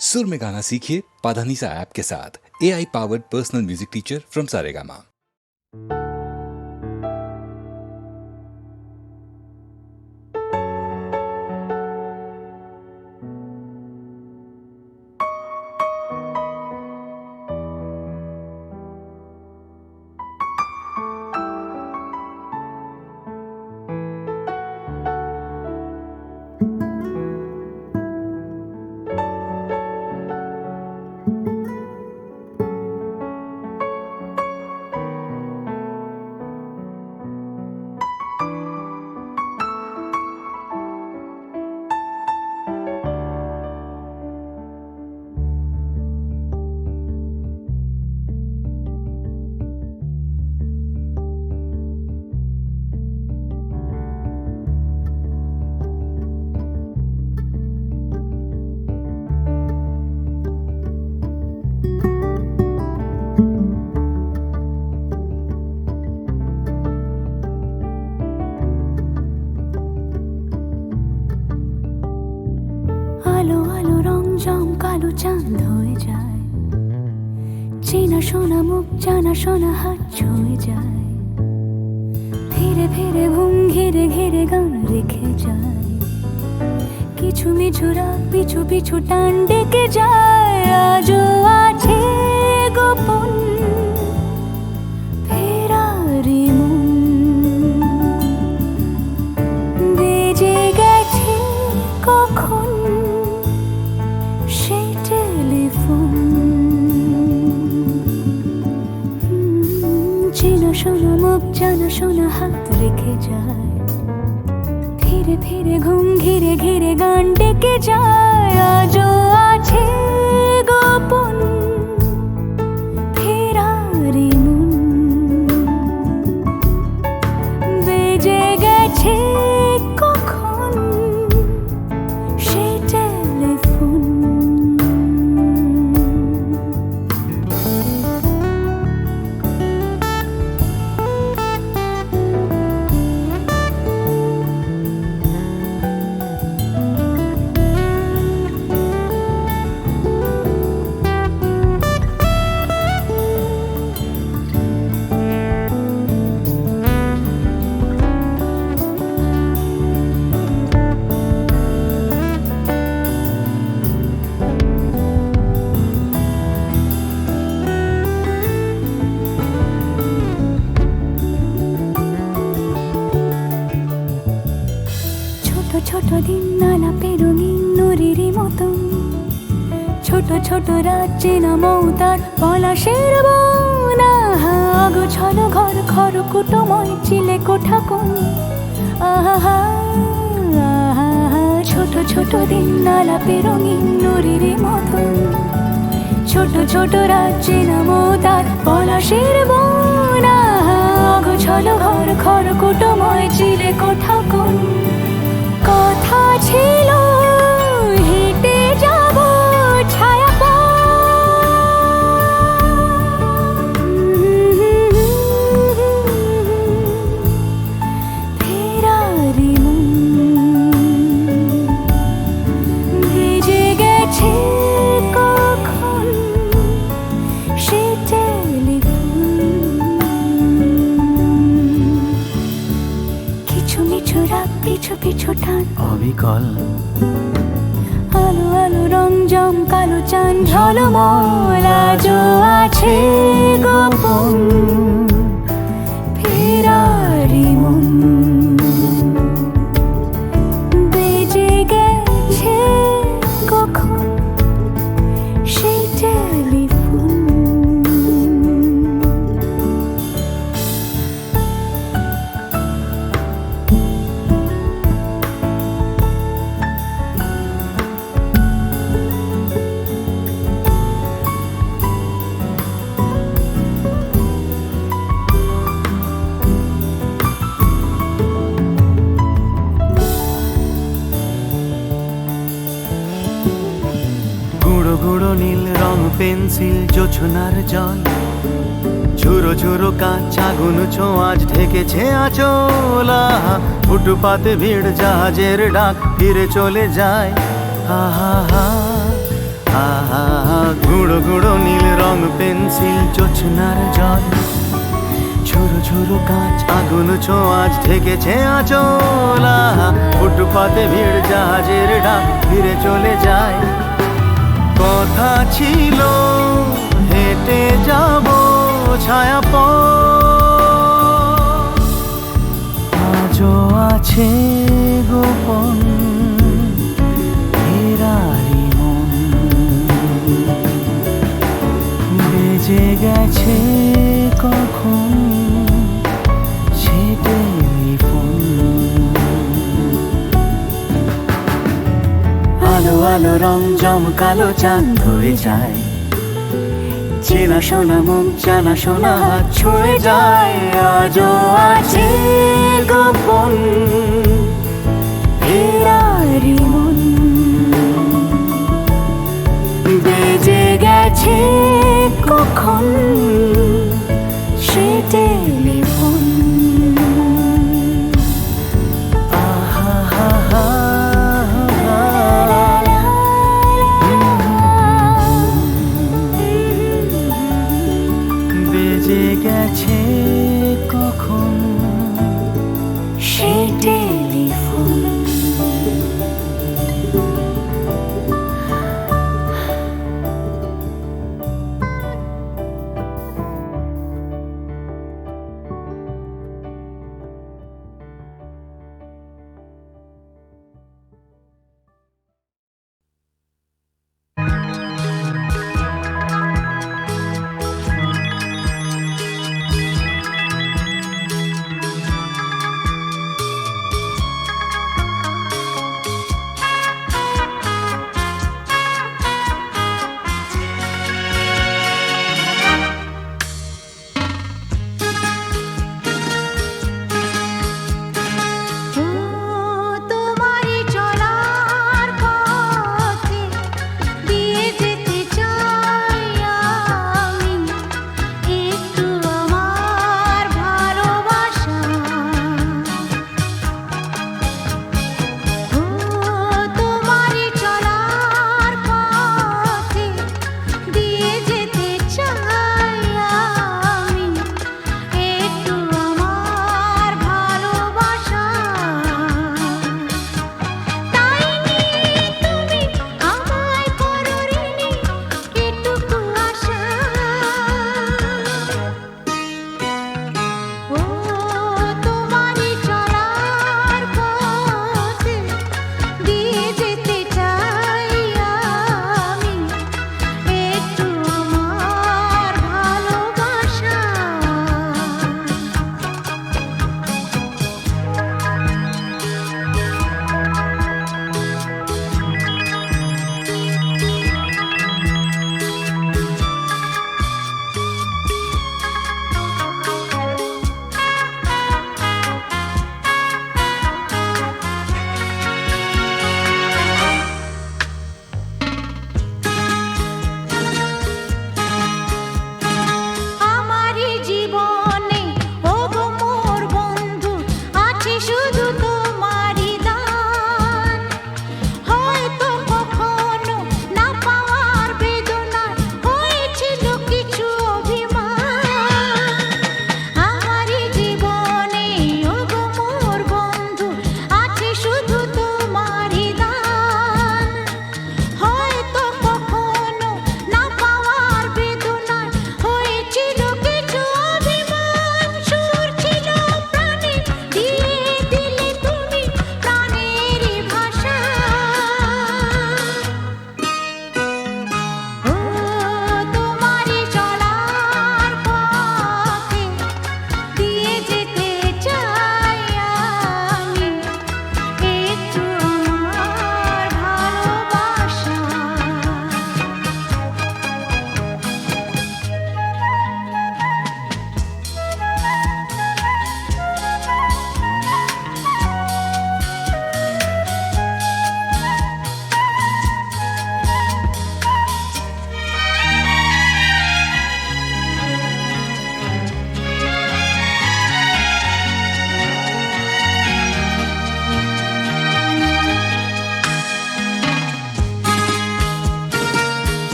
सुर में गाना सीखिए पाधानीसा ऐप के साथ। AI powered personal music teacher from Saregama. আলো আলো রং জম কালো চাঁদ হয়ে যায়, চেনা শোনা মুখ জানা শোনা হাত ছুঁয়ে যায়, ফিরে ফিরে ঘুম ঘিরে ঘিরে গান রেখে যায়, কিছু মিছু রাত পিছু পিছু টান ডেকে যায়। আজও আছে গোপন ফেরারি মন, বেজে গেছে কখন সেই টেলিফোন। চেনা শোনা মুখ জানা শোনা হাত রেখে যায়, ফিরে ফিরে ঘুম ঘিরে ঘিরে গান ডেকে যায়। আজও আছে গোপন ফেরারি মন, বেজে গেছে কখন সেই টেলিফোন। ছোট দিন আলাপের রঙিন নুরির মতন, ছোট ছোট রাত চেনা মৌতার পলাশের বন। আগোছালো ঘর খড়কুটোময় চিলে কোঠা কোন, আহা আহা। ছোট ছোট দিন আলাপের রঙিন নুরির মতন, ছোট ছোট রাত চেনা মৌতার পলাশের বন। আগোছালো ঘর খড়কুটোময় চিলে কোঠা কোন। কথা ছিল হেঁটে যাব ছায়া ফেরারি মন, ভেজে গেছে কখন সে টেলিফোন। কিছু মিছু রাত পিছু পিছু টান অবিকল, আলো আলো রং জম কালো চাঁদ ঝলমল। আজও আছে গোপন ফেরারি মন, বেজে গেছে কখন সেই টেলিফোন। গুঁড়ো গুঁড়ো নীল রং পেন্সিল জোছনার জল, ঝুরো ঝুরো কাঁচ আগুন ছোঁয়াজ ঢেকেছে আঁচলা। ফুটপাতে ভিড় জাহাজের ডাক ফিরে চলে যায়। আহা হা গুঁড়ো গুঁড়ো নীল রং পেন্সিল জোছনার জল, ঝুরো ঝুরো কাঁচ আগুন ছোঁয়াজ ঢেকেছে আঁচলা। ফুটপাতে ভিড় জাহাজের ডাক ফিরে চলে যায়। কথা ছিল হেঁটে যাব ছায়া আজও আছে গোপন ফেরারি মন, বেজে গেছে কখন সে টেলিফোন। আলো আলো রং জমকালো চাঁদ হয়ে যায়, চেনা শোনা মুখ জানা শোনা হাত ছুঁয়ে যায়। আজও আছে গোপন ফেরারি মন, বেজে গেছে কখন সে টেলিফোন। আহা হা হা বেজে গেছে কখন সে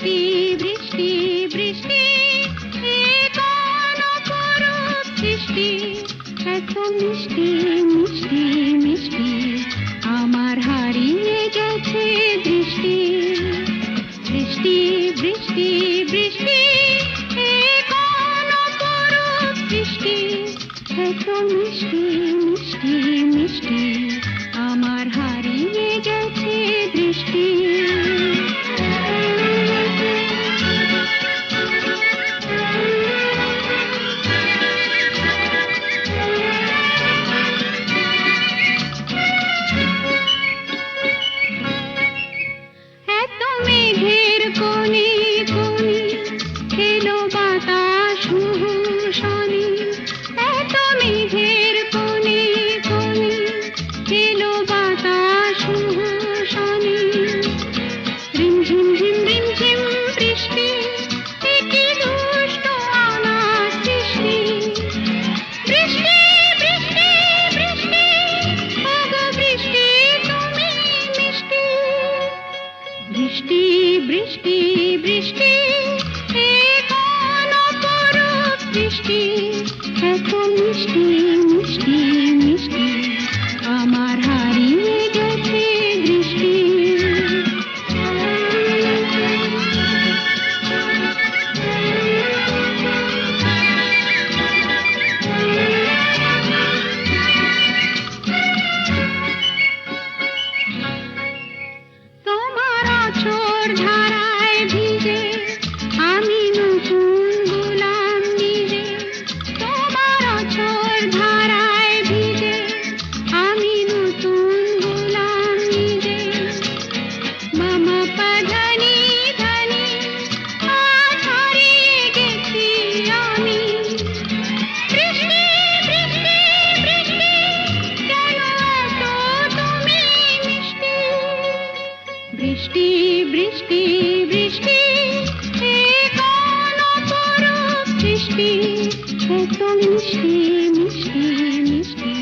বৃষ্টি বৃষ্টি বৃষ্টি এ কোন অপরূপ সৃষ্টি এত মিষ্টি মিষ্টি মিষ্টি আমার হারিয়ে গেছে দৃষ্টি বৃষ্টি বৃষ্টি বৃষ্টি এ কোন অপরূপ সৃষ্টি এত মিষ্টি মিষ্টি মিষ্টি আমার হারিয়ে গেছে দৃষ্টি এত মেঘের কোণে কোণে এলো বাতাস শনি এত মেঘের কোণে কোণে এলো বাতাস শনি রিমঝিম ঝিম রিমঝিম বৃষ্টি এ কি দুষ্ট অনাথ সৃষ্টি বৃষ্টি বৃষ্টি বৃষ্টি ওগো বৃষ্টি তুমি মিষ্টি বৃষ্টি বৃষ্টি বৃষ্টি এ কোন অপরূপ সৃষ্টি এত মিষ্টি মিষ্টি মিষ্টি আমার হারিয়ে গেছে দৃষ্টি তোমার অঝোর ধারায় ভিজে আমি নতুন গোলাম নিজে তোমার অঝোর ধারায় ভিজে আমি নতুন গোলাম নিজে মামা পাধানি ধানি আজ হারিয়ে গেছি আমি বৃষ্টি বৃষ্টি বৃষ্টি কেন এত তুমি মিষ্টি বৃষ্টি বৃষ্টি বৃষ্টি এ কোন অপরূপ সৃষ্টি এত মিষ্টি মিষ্টি মিষ্টি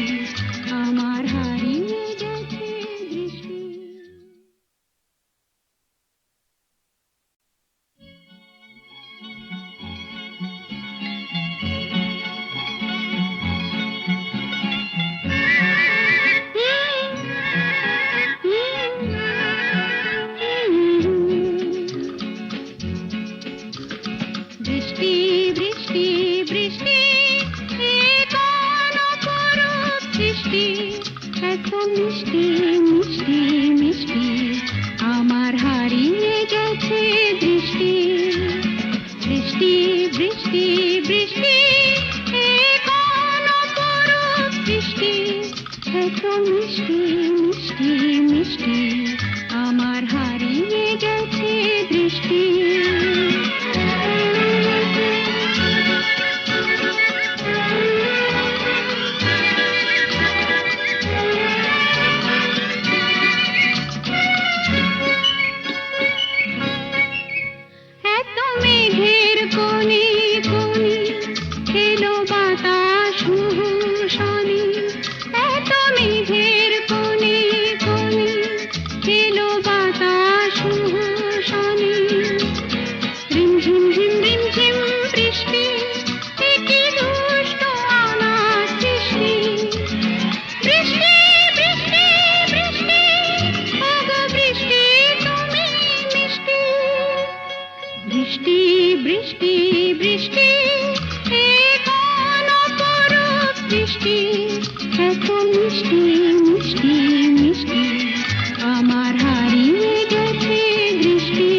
আমার হারিয়ে গেছে দৃষ্টি বৃষ্টি বৃষ্টি বৃষ্টি এ কোন অপরূপ সৃষ্টি এত মিষ্টি মিষ্টি মিষ্টি আমার হারিয়ে গেছে দৃষ্টি বৃষ্টি বৃষ্টি বৃষ্টি এ কোন অপরূপ সৃষ্টি এত মিষ্টি মিষ্টি মিষ্টি আমার হারিয়ে গেছে দৃষ্টি এত মেঘের কোণে কোণে এলো বাতাস শনি এত মেঘের কোণে কোণে এলো বাতাস শনি রিমঝিম ঝিম রিমঝিম বৃষ্টি এ কি দুষ্ট অনাথ সৃষ্টি বৃষ্টি বৃষ্টি বৃষ্টি ওগো বৃষ্টি তুমি মিষ্টি বৃষ্টি বৃষ্টি বৃষ্টি এ কোন অপরূপ সৃষ্টি এত মিষ্টি মিষ্টি মিষ্টি আমার হারিয়ে গেছে দৃষ্টি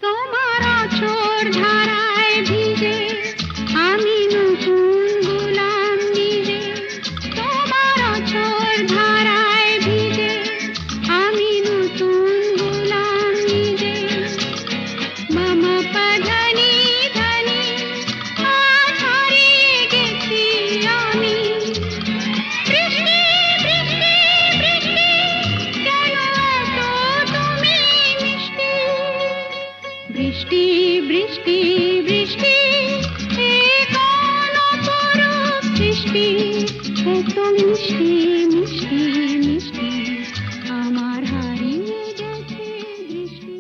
তোমার অঝোর ধারায় ভিজে আমি নতুন গোলাম নিজে তোমার অঝোর ধারায় ভিজে আমি নতুন গোলাম নিজে মামা পাধানি ধানি আজ হারিয়ে গেছি আমি বৃষ্টি বৃষ্টি বৃষ্টি কেন এত তুমি মিষ্টি বৃষ্টি বৃষ্টি বৃষ্টি এ কোন অপরূপ সৃষ্টি এত মিষ্টি মিষ্টি মিষ্টি আমার হারিয়ে গেছে দৃষ্টি।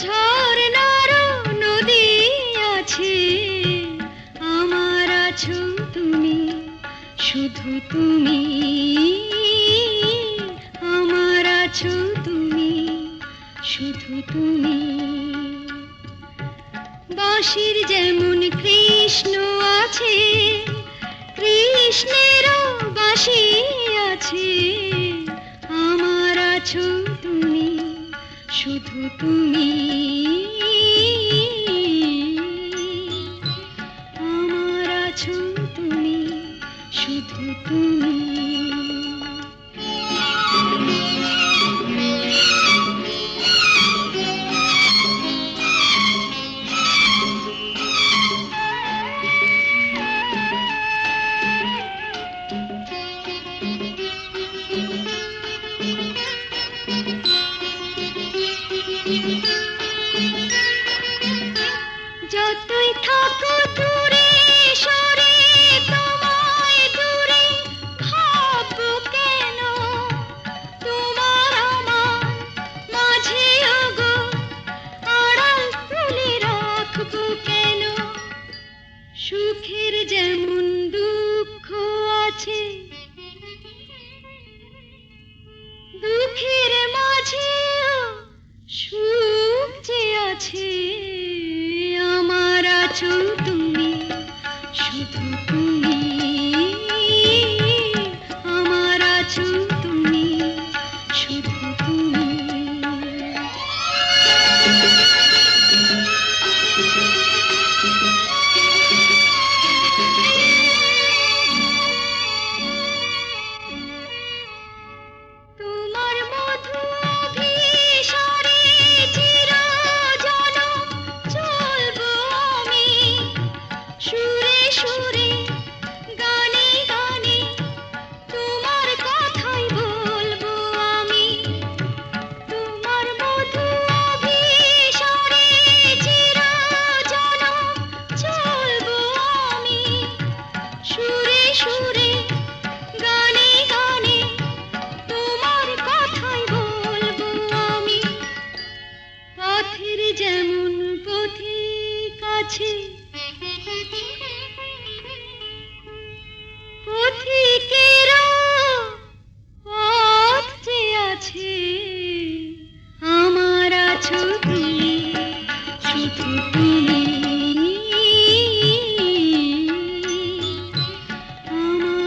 ঝর্ণারও নদী আছে, আমার আছো তুমি, শুধু তুমি, আমার আছো তুমি, শুধু তুমি। বাঁশির যেমন কৃষ্ণ আছে, কৃষ্ণেরও বাঁশি আছে, আমার আছো তুমি, শুধু তুমি, আমার আছো তুমি, শুধু তুমি। যতই থাকো দূরে সরে, তোমায় দূরে ভাববো কেন, তোমার আমার মাঝে ওগো আড়াল তুলে রাখবো কেন। সুখের যেমন দুঃখ আছে, দুঃখের মাঝেও সুখ যে আছে, আমার আছো তুমি, শুধু তুমি, আমার আছো তুমি, শুধু তুমি। তোমার মধু অভিসারে চিরজনম চলবো আমি, সুরে সুরে গানে গানে তোমার কথাই বলবো আমি। তোমার মধু অভিসারে চিরজনম চলবো আমি, সুরে সুরে গানে গানে তোমার কথাই বলবো আমি। পথের যেমন পথিক আছে, পথিকেরও পথ যে আছে, আমার আছো তুমি, শুধু তুমি, আমার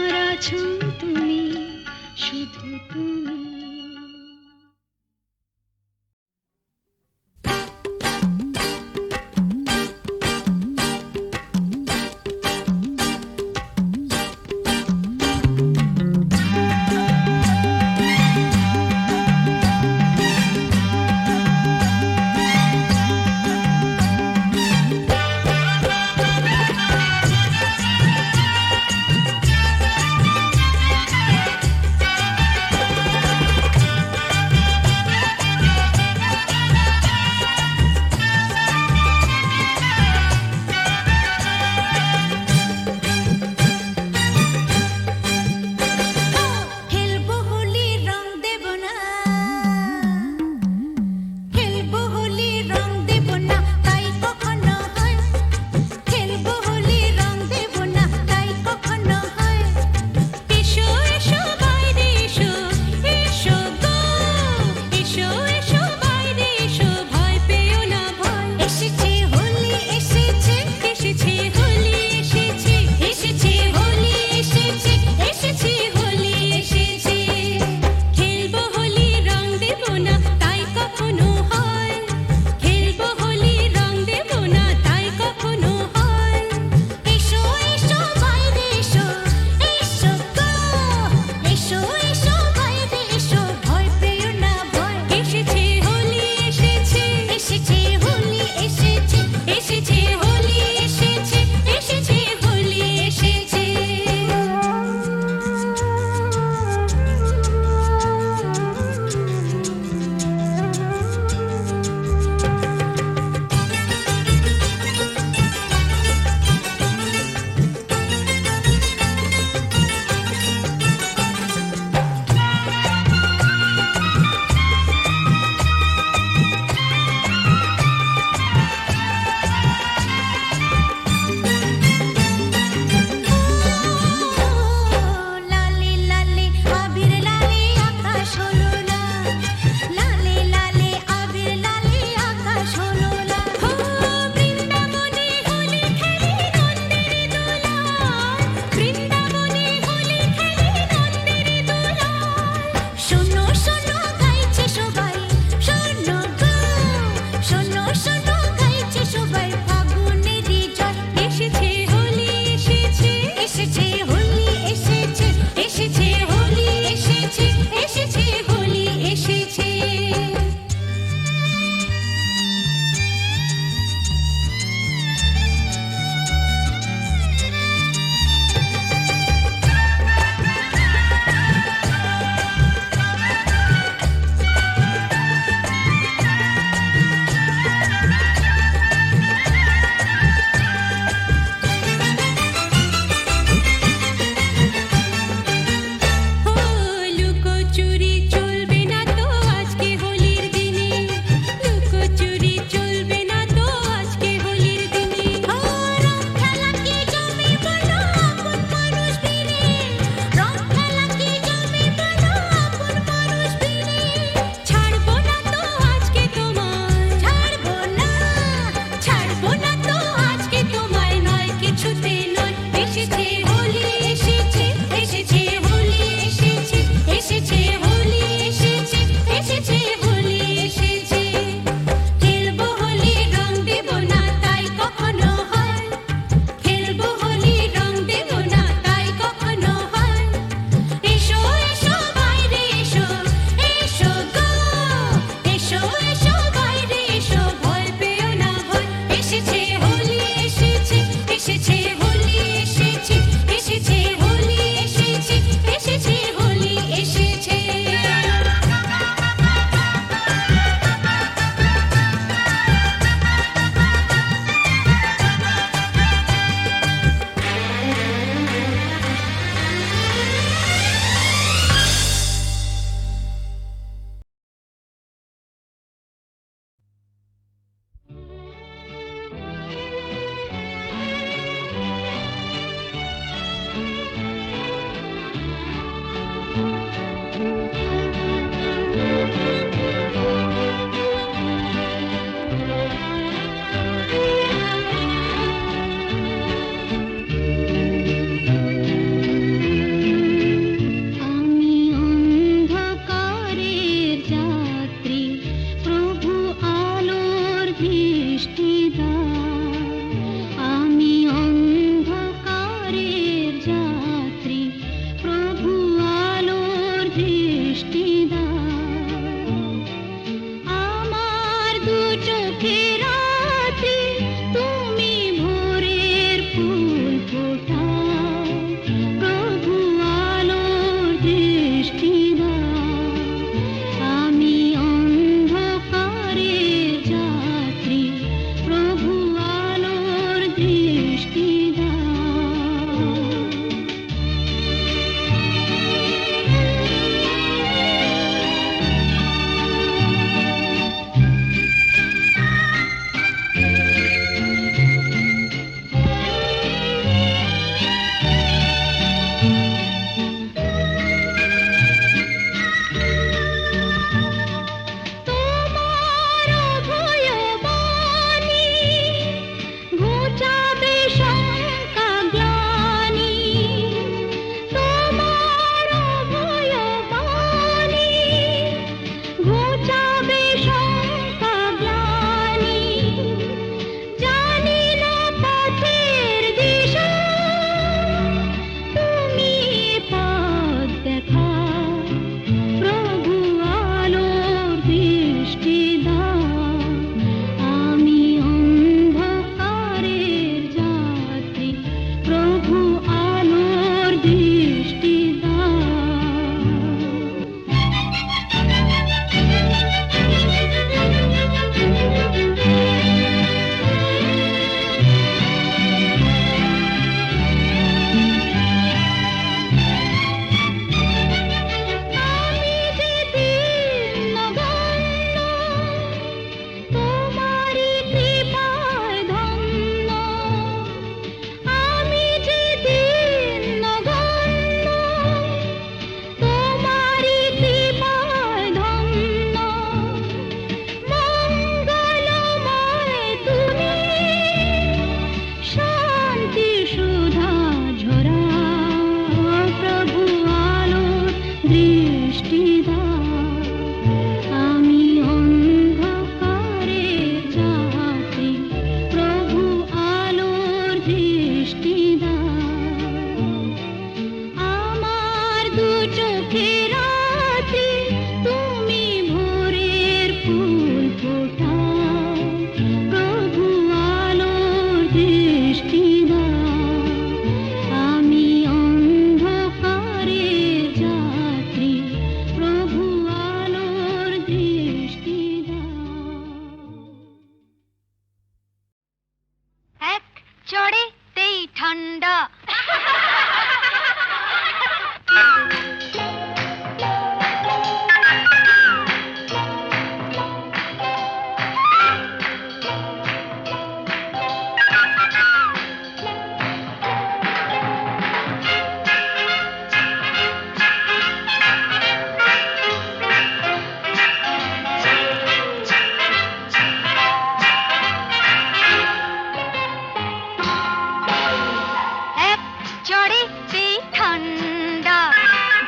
ঠান্ডা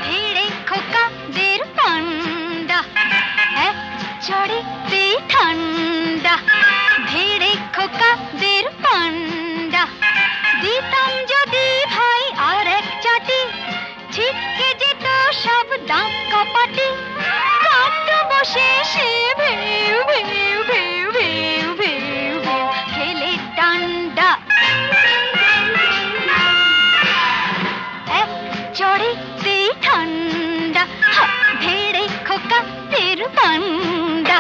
ভিড়ে খোকাদের পান্ডা এক চড়েতে ঠান্ডা ভিড়ে খোকাদের পান্ডা দিতাম যদি ভাই আর এক চাটি ছিটকে যেত সব দাঁত কপাটি কাটত বসে সে ভেউ ভেউ ভেউ ভেউ ভেউ ভেউ খেলে ডান্ডা এক চড়েতে ঠান্ডা ভেড়ে খোকাদের পান্ডা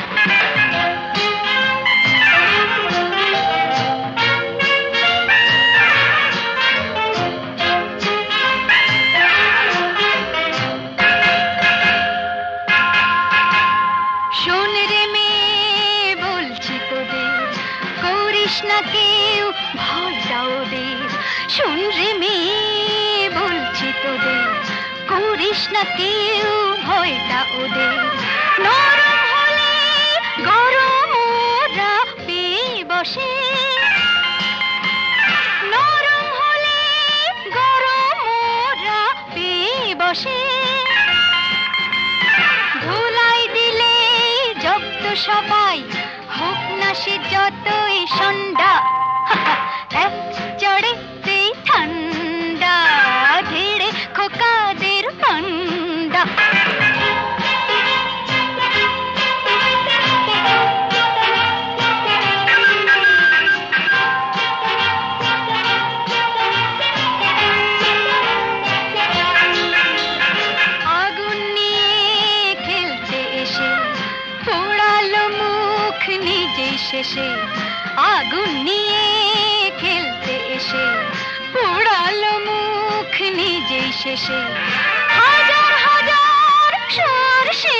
শোন রে মেয়ে বলছি তোদের করিস না কেউ ভয়টা ওদের শোন রে মেয়ে বলছি তোদের করিস না কেউ ভয়টা ওদের নরম হলে গরম ওরা পেয়ে বসে নরম হলে গরম ওরা পেয়ে বসে ধুলাই দিলে জব্দ সবাই হোক না সে যতই সন্ধ্যা এক চড়েতে ঠান্ডা ধীরে খোকাদের পান্ডা আগুন নিয়ে খেলতে এসে পোড়ালো মুখ নিজেই শেষে আগুন নিয়ে খেলতে এসে পোড়ালো মুখ নিজেই শেষে হাজার হাজার সর্ষে